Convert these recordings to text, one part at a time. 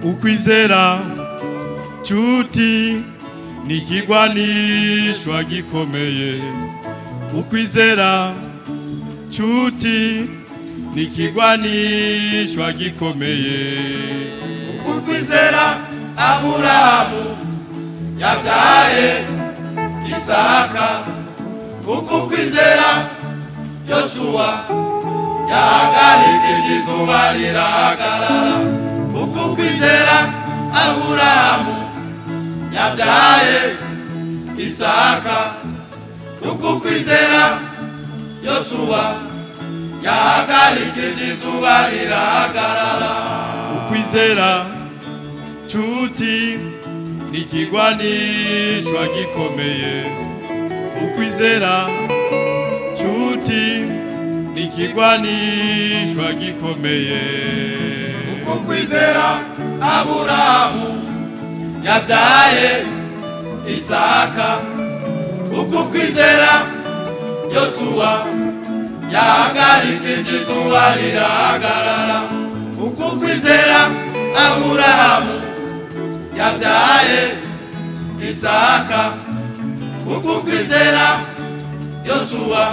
Ukwizera chuti nikigwanishwa gikomeye. Ukwizera chuti nikigwanishwa gikomeye. Ukwizera Aburahamu yabyaye Isaka. Ukwizera Yoshua yahagarikije izuba rirahagarara. Ukwizera Aburahamu yabyaye Isaka. Ukwizera Yoshua yahagarikije izuba rirahagarara. Ukwizera chuti nikigwanishwa gikomeye. Ukwizera chuti nikigwanishwa gikomeye. Ukwizera Aburahamu yabyaye Isaka. Ukwizera Yoshua yahagarikije izuba rirahagarara. Ukwizera Aburahamu yabyaye Isaka. Ukwizera Yoshua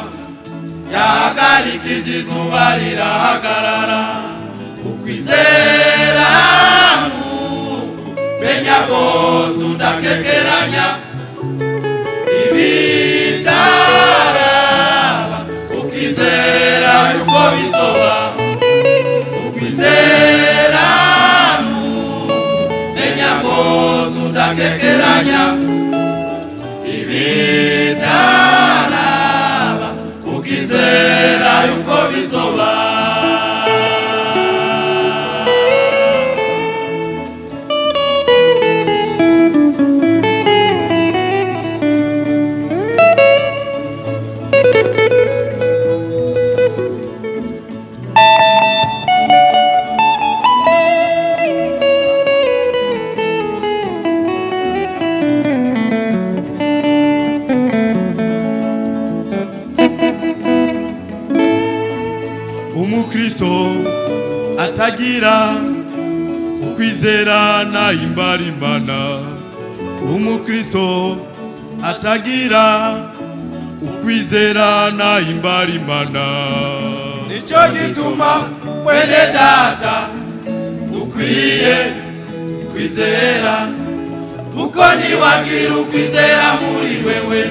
yahagarikije izuba rirahagarara. Ukwizera menya rwose udakekeranya ibitaraba. Ukwizera yuko bizoba. Ukwizera menya rwose udakekeranya ibitaraba. Ukwizera yuko bizoba. Umukristo atagira ukwizera nahimbara Imana. Umukristo atagira ukwizera nahimbara Imana. Nico gituma mwene data ukwiye kwizera. Uko niwagira ukwizera muri wewe,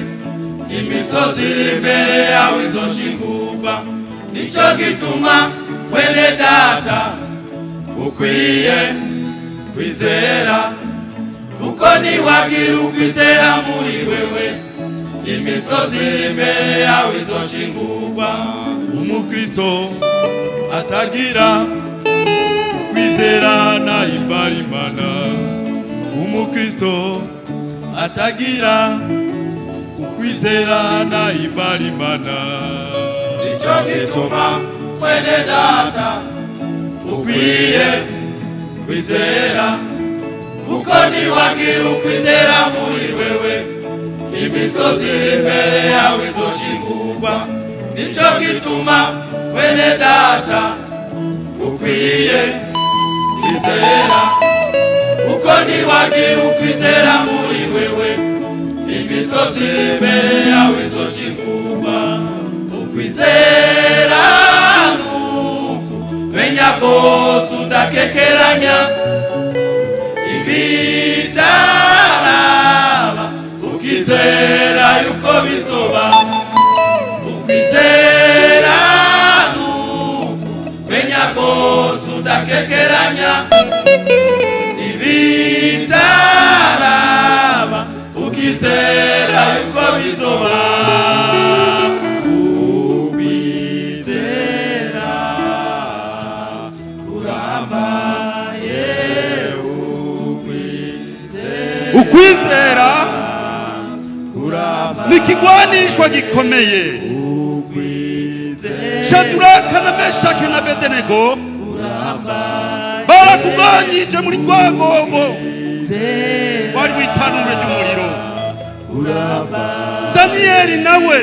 imisozi iri imbere yawe izoshingurwa. Nico gituma mwene data ukwiye kwizera. Uko niwagira ukwizera muri wewe, imisozi iri imbere yawe izoshingurwa. Umukristo atagira ukwizera nahimbara Imana. Umukristo atagira ukwizera nahimbara Imana. Nico gituma mwene data ukwiye kwizera. Uko niwagira ukwizera muri wewe, imisozi iri imbere yawe izoshingurwa. Nico gituma mwene data ukwiye kwizera. Uko niwagira ukwizera muri wewe, imisozi iri imbere yawe izoshingurwa. Ukwizera menya rwose udakekeranya ibitaraba. Ukwizera yuko bizoba. Ukwizera menya rwose udakekeranya ibitaraba. Ukwizera yuko bizoba. Ukwizera nikigwanishwa gikomeye. Shadraka na Meshaki na Abednego barakuganyije muri rwa rwobo wari witanure ry'umuriro. Daniyeli nawe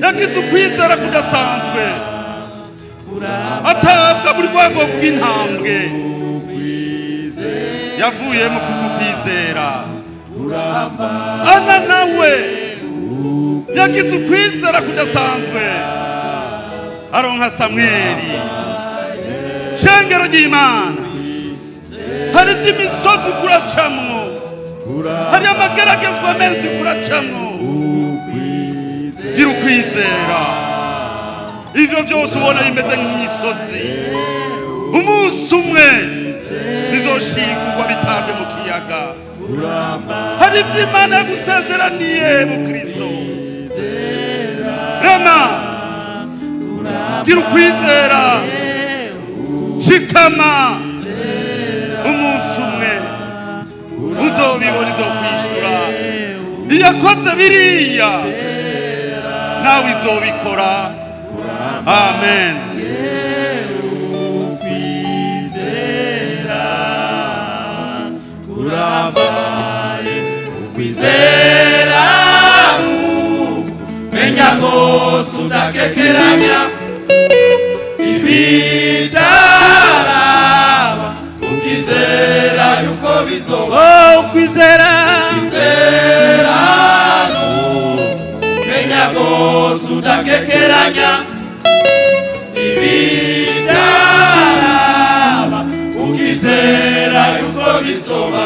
yagize ukwizera kudasanzwe, atabwa muri rwa rwobo rw'intambwe, yavuyemo kukwizera. Ana nawe yagize ukwizera kudasanzwe, aronka Samweli. Shengero ry'Imana, hari iby'imisozi kuracamwo, hari amageragezwa menshi kuracamwo. Gira ukwizera. Ivyo vyose ubona bimeze nk'imisozi, umunsi umwe bizoshingurwa bitabwe mu kiyaga. Hari ivy'Imana yagusezeraniye mu Kristo. Rema, gira ukwizera, shikama. Umunsi umwe uzobibona, izokwishura. Iyakoze biriya nawe izobikora. Amen. Ukwizera menya rwose udakekeranya ibitaraba, ukizera yuko bizoba. Ukwizera menya rwose udakekeranya ibitaraba, ukizera yuko bizoba.